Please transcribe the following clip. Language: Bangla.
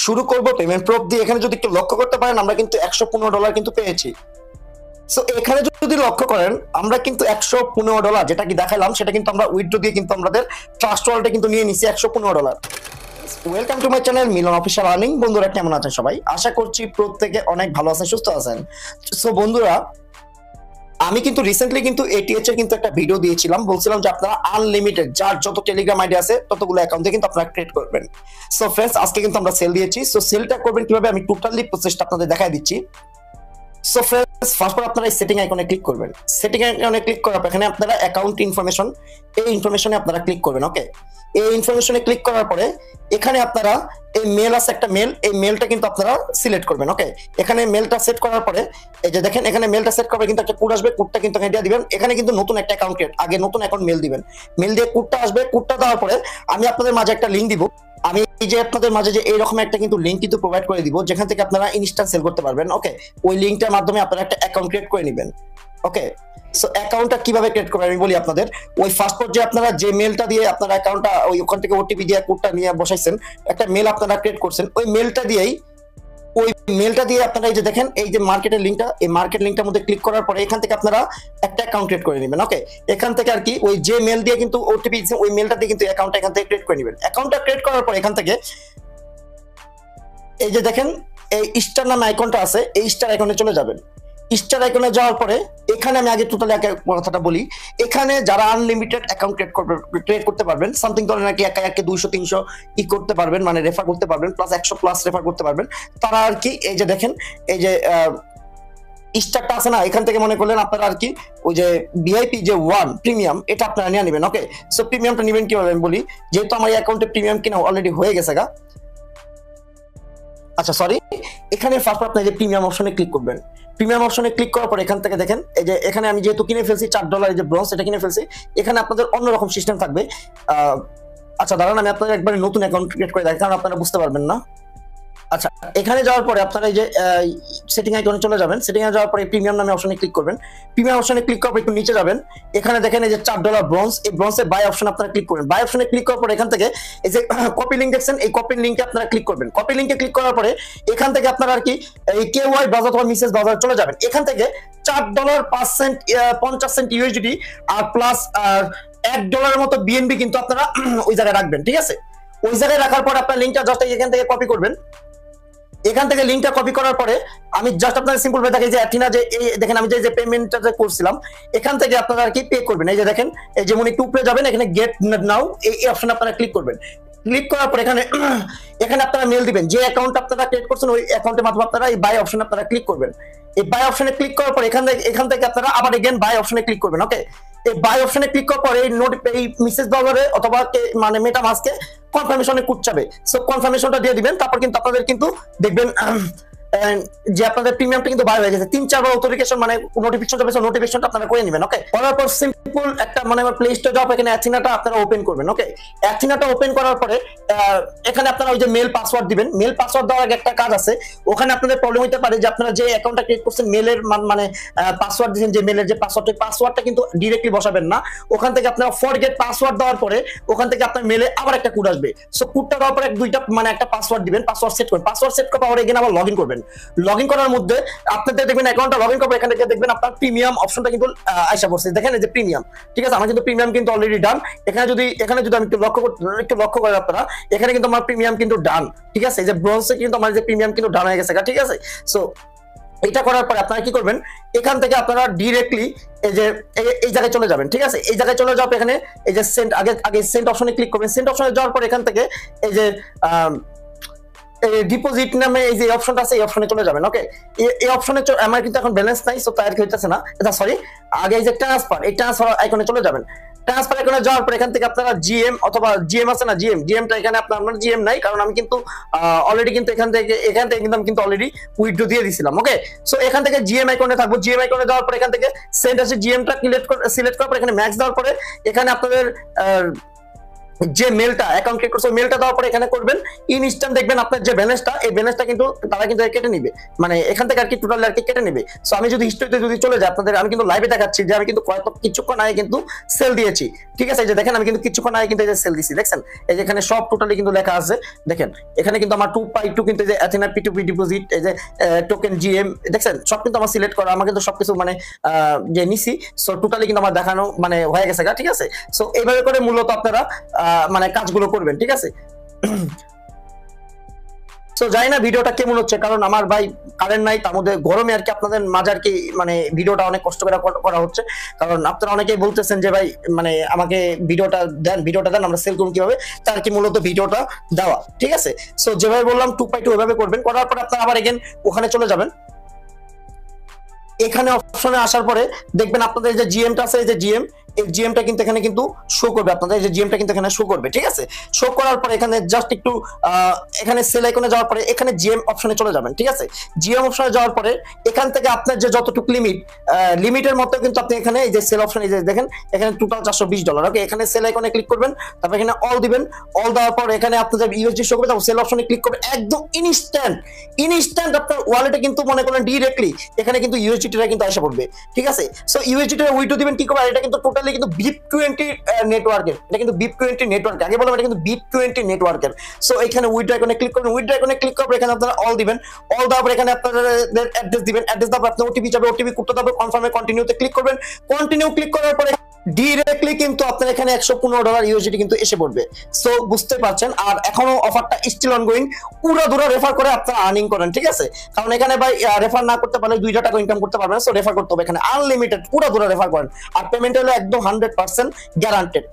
শুরু করব পেমেন্ট প্রুফ দিয়ে। এখানে যদি একটু লক্ষ্য করতে পারেন আমরা কিন্তু $115 কিন্তু পেয়েছি। সো এখানে যদি লক্ষ্য করেন আমরা কিন্তু $115 যেটা কি দেখালাম সেটা কিন্তু আমরা উইথড্র দিয়ে কিন্তু আমাদের ট্রাস্ট ওয়ালেটে কিন্তু নিয়ে নিছি $115। Welcome to my channel Milan official earning. বন্ধুরা কেমন আছেন সবাই? আশা করছি প্রত্যেকে অনেক ভালো আছেন, সুস্থ আছেন। সো বন্ধুরা আমি কিন্তু রিসেন্টলি কিন্তু এটিএইচ এর কিন্তু একটা ভিডিও দিয়েছিলাম, বলছিলাম যে আপনারা আনলিমিটেড যার যত টেলিগ্রাম আইডি আছে ততগুলো অ্যাকাউন্টে কিন্তু আপনারা ক্রিয়েট করবেন। সো ফ্রেন্ডস আজকে কিন্তু আমরা সেল দিয়েছি। সো সেলটা করবেন কিভাবে আমি টোটালি প্রসেসটা আপনাদের দেখাই দিচ্ছি। সো ফ্রেন্ডস ফার্স্ট আপনারা এই সেটিং আইকনে ক্লিক করবেন। সেটিং আইকনে ক্লিক করার পর এখানে আপনারা অ্যাকাউন্ট ইনফরমেশন, এই ইনফরমেশনে আপনারা ক্লিক করবেন। ওকে, এই ইনফরমেশনে ক্লিক করার পরে এখানে আপনারা এই মেল আছে একটা মেল, এই মেলটা কিন্তু আপনারা সিলেক্ট করবেন। ওকে, এখানে মেলটা সেট করার পরে এই যে দেখেন এখানে মেলটা সেট করবে কিন্তু একটা কোড আসবে, কোডটা কিন্তু এখানে দিয়ে দিবেন। এখানে কিন্তু নতুন একটা অ্যাকাউন্ট ক্রিয়েট, আগে নতুন অ্যাকাউন্ট মেল দিবেন, মেল দিয়ে কোডটা আসবে। কোডটা দেওয়ার পরে আমি আপনাদের মাঝে একটা লিংক দিব। আমি এই যে আপনাদের মাঝে যে এইরকম একটা কিন্তু লিংক কিন্তু প্রোভাইড করে দিব যেখান থেকে আপনারা ইনস্ট্যান্ট সেল করতে পারবেন। ওকে, ওই লিংকটার মাধ্যমে আপনারা একটা অ্যাকাউন্ট ক্রিয়েট করে নেবেন। ওকে, সো অ্যাকাউন্টটা কিভাবে ক্রিয়েট করবেন আমি বলি আপনাদের। ওই ফার্স্ট যে আপনারা যে মেলটা দিয়ে আপনারা অ্যাকাউন্টটা ওই ওখান থেকে ওটিপি দিয়ে কোডটা নিয়ে বসাইছেন, একটা মেল আপনারা ক্রিয়েট করছেন, ওই মেলটা দিয়ে আপনারা এই যে দেখেন এই যে মার্কেটের লিংকটা, এই মার্কেট লিংকটার মধ্যে ক্লিক করার পরে এখান থেকে আপনারা একটা অ্যাকাউন্ট ক্রিয়েট করে নেবেন। ওকে, এখান থেকে আর কি ওই যে মেল দিয়ে কিন্তু ওটিপি দিচ্ছেন ওই মেলটা দিয়ে কিন্তু অ্যাকাউন্টটা এখান থেকে ক্রিয়েট করে নেবেন। অ্যাকাউন্টটা ক্রিয়েট করার পর এখান থেকে এই যে দেখেন এই স্টার নামে আইকনটা আছে, এই স্টার আইকনে চলে যাবেন। স্টার আইকনে যাওয়ার পরে এখানে আমি আগে টোটালি কথাটা বলি, এখানে যারা আনলিমিটেড অ্যাকাউন্ট ক্রিয়েট করতে পারবেন, সামথিং ধরেন নাকি একে 200-300 করতে পারবেন, মানে রেফার করতে পারবেন, প্লাস 100+ রেফার করতে পারবেন, তারা আর কি এই যে দেখেন এই যে স্টারটা আছে না, এখান থেকে মনে করলেন আপনারা আর কি ওই যে ভিআইপি যে 1 প্রিমিয়াম এটা আপনারা নিয়ে নেবেন। ওকে, সো প্রিমিয়ামটা নেবেন কিভাবে আমি বলি, যেহেতু আমার এই অ্যাকাউন্টে প্রিমিয়াম কিনা অলরেডি হয়ে গেছে গা, আচ্ছা সরি, এখানে ফার্স্ট আপনি যে প্রিমিয়াম অপশনে ক্লিক করবেন। প্রিমিয়াম অপশনে ক্লিক করার পর এখান থেকে দেখেন এই যে এখানে আমি যেহেতু কিনে ফেলছি $4 এই যে ব্রোঞ্জ এটা কিনে ফেলছি, এখানে আপনাদের অন্যরকম সিস্টেম থাকবে। আচ্ছা দাঁড়ান আমি আপনাদের একবার নতুন অ্যাকাউন্ট ক্রিয়েট করে দেখাই, কারণ আপনারা বুঝতে পারবেন না। আচ্ছা, এখানে যাওয়ার পরে আপনারা এই যে সেটিং আইকনে চলে যাবেন। সেটিং এ যাওয়ার পরে প্রিমিয়াম নামে অপশনে ক্লিক করবেন। প্রিমিয়াম অপশনে ক্লিক করার পর একটু নিচে যাবেন, এখানে দেখেন এই যে $4 ব্রোঞ্জ, এই ব্রোঞ্জে বাই অপশন আপনারা ক্লিক করবেন। বাই অপশনে ক্লিক করার পর এখান থেকে এই যে কপি লিংক দেখছেন, এই কপি লিংকে আপনারা ক্লিক করবেন। কপি লিংকে ক্লিক করার পরে এখান থেকে আপনারা আর কি এই কেওয়াই বাজার অথবা মিসেস বাজার চলে যাবেন। এখান থেকে $4 50 সেন্ট ইউএসডি আর প্লাস $1 মতো বিএনবি কিন্তু আপনারা ওই জায়গায় রাখবেন। ঠিক আছে, ওই জায়গায় রাখার পর আপনার লিংকটা জাস্ট এখান থেকে কপি করবেন। এখান থেকে লিংকটা কপি করার পরে আমি জাস্ট আপনাদের সিম্পল ভাবে দেখাই যে অ্যাথিনা যে এই দেখেন আমি যে পেমেন্টটা যে করছিলাম এখান থেকে আপনারা আর কি পে করবেন। এই যে দেখেন এই যেমন একটু উপরে যাবেন, এখানে গেট নাও এই অপশনে আপনারা ক্লিক করবেন। ক্লিক করার পর এখানে আপনারা মেল দিবেন, যে অ্যাকাউন্ট আপনারা ক্রিয়েট করছেন ওই অ্যাকাউন্টের মাধ্যমে আপনারা এই বাই অপশনে আপনারা ক্লিক করবেন। এই বাই অপশনে ক্লিক করার পর এখান থেকে আপনারা আবার এগেন বাই অপশনে ক্লিক করবেন। ওকে, এই বাই অপশনে ক্লিক করার পরে এই মেসেজ ব্রাউজারে অথবা মানে মেটামাস্কে কনফার্মেশনে কোড চাবে। সো কনফার্মেশনটা দিয়ে দিবেন, তারপর কিন্তু আপনাদের কিন্তু দেখবেন যে আপনাদের প্রিমিয়ামটা কিন্তু বাই হয়ে গেছে। 3-4 বার অথেন্টিকেশন মানে নোটিফিকেশন যাবে, নোটিফিকেশনটা আপনারা করে নেবেন। ওকে, করার পর সিম্পল একটা মানে প্লে স্টোর যাও, এখানে অ্যাথিনাটা আপনারা ওপেন করবেন। ওকে, অ্যাথিনাটা ওপেন করার পরে এখানে আপনারা ওই যে মেল পাসওয়ার্ড দিবেন। মেল পাসওয়ার্ড দেওয়ার আগে একটা কাজ আছে, ওখানে আপনাদের প্রবলেম হতে পারে যে আপনারা যে অ্যাকাউন্টটা ক্রিয়েট করছেন মেলের মানে পাসওয়ার্ড দিয়েছেন, যে মেলের যে পাসওয়ার্ডটা কিন্তু ডিরেক্টলি বসাবেন না। ওখান থেকে আপনারা ফরগেট পাসওয়ার্ড দেওয়ার পরে ওখান থেকে আপনার মেলে আবার একটা কোড আসবে। সো কোডটা দেওয়ার পরে দুইটা মানে একটা পাসওয়ার্ড দিবেন, পাসওয়ার্ড সেট করবেন। পাসওয়ার্ড সেট করার পরে এখানে আবার লগইন করবেন। লগইন করার মধ্যে আপনাদের দেখবেন অ্যাকাউন্টটা লগইন করবে, এখান থেকে দেখবেন আপনার প্রিমিয়াম অপশনটা কিন্তু আইসা পড়ছে। দেখেন এই যে প্রিমিয়াম, ঠিক আছে, আমার কিন্তু প্রিমিয়াম কিন্তু অলরেডি ডান। এখানে যদি আমি একটু লক্ষ্য করেন আপনারা, এখানে কিন্তু আমার প্রিমিয়াম কিন্তু ডান। ঠিক আছে, এই যে ব্রোঞ্জে কিন্তু আমার যে প্রিমিয়াম কিন্তু ডান হয়ে গেছে। ঠিক আছে, সো এটা করার পরে আপনারা কি করবেন, এখান থেকে আপনারা ডিরেক্টলি এই যে এই জায়গায় চলে যাবেন। ঠিক আছে, এই জায়গায় চলে যাওয়ার পর এখানে এই যে সেন্ড আগে সেন্ড অপশনে ক্লিক করবেন। সেন্ড অপশনে যাওয়ার পর এখান থেকে এই যে ডিপোজিট নামে এই যে অপশনটা আছে এই অপশনে চলে যাবেন। ওকে, এই অপশনে আমার কিন্তু এখন ব্যালেন্স নাই, সো তাই আর কি হইতেছে না, এটা সরি। আগে এই যে ট্রান্সফার, এই ট্রান্সফার আইকনে চলে যাবেন। ট্রান্সফার আইকনে যাওয়ার পর এখান থেকে আপনারা জিএম অথবা জিএম আছে না, জিএমটা এখানে আপনার জিএম নাই, কারণ আমি কিন্তু অলরেডি কিন্তু এখান থেকে কিন্তু আমি কিন্তু অলরেডি উইথড্র দিয়ে দিয়েছিলাম। ওকে, সো এখান থেকে জিএম আইকনে থাকবো। জিএম আইকনে যাওয়ার পর এখান থেকে সেন্ড আছে, জিএমটা সিলেক্ট করার পর এখানে ম্যাক্স দেওয়ার পরে এখানে আপনাদের যে মেলটা অ্যাকাউন্ট ক্রিয়েট করছে মেলটা দেওয়ার পরে এখানে করবেন ইনস্ট্যান্ট, দেখবেন আপনার যে ব্যালেন্সটা এই ব্যালেন্সটা কিন্তু তারা কিন্তু কেটে নিবে, মানে এখান থেকে আর কি টোটাল আর কি কেটে নিবে। সো আমি যদি হিস্ট্রিতে যদি চলে যাই আপনাদের, আমি কিন্তু লাইভে দেখাচ্ছি যে আমি কিন্তু কিছুক্ষণ আগে কিন্তু সেল দিয়েছি, ঠিক আছে? এই যে দেখেন আমি কিন্তু কিছুক্ষণ আগে কিন্তু এই যে সেল দিছি, দেখছেন এই যে এখানে সব টোটালি কিন্তু লেখা আছে, দেখেন এখানে কিন্তু আমার 2 কিন্তু এই যে অ্যাথেনা P2P ডিপোজিট, এই যে টোকেন জিএম, দেখছেন সব কিন্তু আমার সিলেক্ট করা, আমার কিন্তু সবকিছু মানে যে নিছি। সো টোটালি কিন্তু আমার দেখানো মানে হয়ে গেছে, ঠিক আছে? সো এইভাবে করে মূলত আপনারা মানে কাজগুলো করবেন, ঠিক আছে? তো জানি না ভিডিওটা কেমন হচ্ছে, কারণ আমার ভাই কারেন্ট নাই, তার মধ্যে গরমে আর কি আপনাদের মাঝে আর কি মানে ভিডিওটা অনেক কষ্ট করে করা হচ্ছে, কারণ আপনারা অনেকেই বলতেছেন যে ভাই মানে আমাকে ভিডিওটা দেন আমরা সেল করব কিভাবে, তার কি মূলত ভিডিওটা দেওয়া, ঠিক আছে? সো যেভাবে বললাম 2x2 এভাবে করবেন, করার পর আপনারা আবার এগেন ওখানে চলে যাবেন। এখানে অপশনে আসার পরে দেখবেন আপনাদের যে জিএমটা আছে, এই যে জিএম, এই জিএমটা কিন্তু এখানে কিন্তু শো করবে, আপনাদের এই যে জিএমটা কিন্তু এখানে শো করবে, ঠিক আছে? শো করার পরে এখানে জাস্ট একটু এখানে সেল আইকনে যাওয়ার পরে এখানে জিএম অপশনে চলে যাবেন, ঠিক আছে? জিএম অপশনে যাওয়ার পরে এখান থেকে আপনার যে যতটুকু লিমিটের মতো কিন্তু আপনি এখানে এই যে সেল অপশন, এই যে দেখেন এখানে টোটাল $420, ওকে? এখানে সেল আইকনে ক্লিক করবেন, তারপর এখানে অল দিবেন, অল দেওয়ার পর এখানে আপনাদের ইউএসডি শো করবে, তারপর সেল অপশনে ক্লিক করবেন, একদম ইনস্ট্যান্ট আপনার ওয়ালেটে কিন্তু মনে করেন ডিরেক্টলি এখানে কিন্তু ইউএসডিটা কিন্তু আসা পড়বে, ঠিক আছে? সো ইউএসডিটা উইথড্র দিবেন কি করবেন, এটা কিন্তু টোটালি কিন্তু BIP20 নেটওয়ার্কের, এটা কিন্তু BIP20 নেটওয়ার্ক, আগে বললাম এটা কিন্তু BIP20 নেটওয়ার্কের। সো এখানে উইথড্র আইকনে ক্লিক করবেন, উইথড্র আইকনে ক্লিক করার পর এখানে আপনারা অল দিবেন, অল দেওয়ার পর এখানে আপনাদের অ্যাড্রেস দিবেন, অ্যাড্রেস দেওয়ার পর আপনার ওটিপি যাবে, ওটিপি কোডটা দেবে, কনফার্মে কন্টিনিউতে ক্লিক করবেন, কন্টিনিউ ক্লিক করার পরে ডিরেক্টলি কিন্তু আপনার এখানে $115 ইউএসডি কিন্তু এসে পড়বে। সো বুঝতে পারছেন, আর এখনো অফারটা স্টিল অনগোয়িং, পুরো রেফার করে আপনারা আর্নিং করেন, ঠিক আছে? কারণ এখানে ভাই রেফার না করতে পারলে 2 টাকা ইনকাম করতে পারবেন না, সো রেফার করতে হবে, এখানে আনলিমিটেড পুরো রেফার করেন, আর পেমেন্ট হলো একদম 100% গ্যারান্টেড।